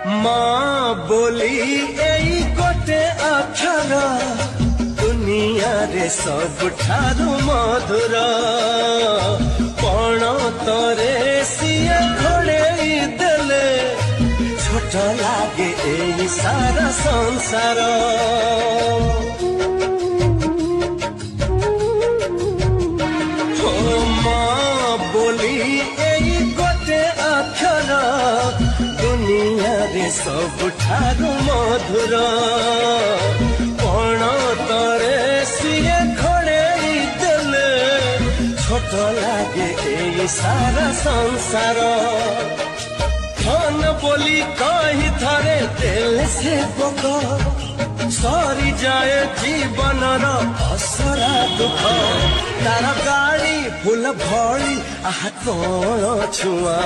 माँ बोली एई गोटे अक्षर दुनिया रे सबठारु मधुर पण तरे सिए घोड़ेई देले छोट लागे एई सारा संसार। माँ बोली एई गोटे अक्षर दुनिया रे सबठारु मधुर पण तरे सिए घोड़ेई देले छोट लागे एई सारा संसार। धन बोली कही थरे देले से बक सरी जाए जीवन असरा दुख तार गाड़ी फूल भली आहा कौन छुआ।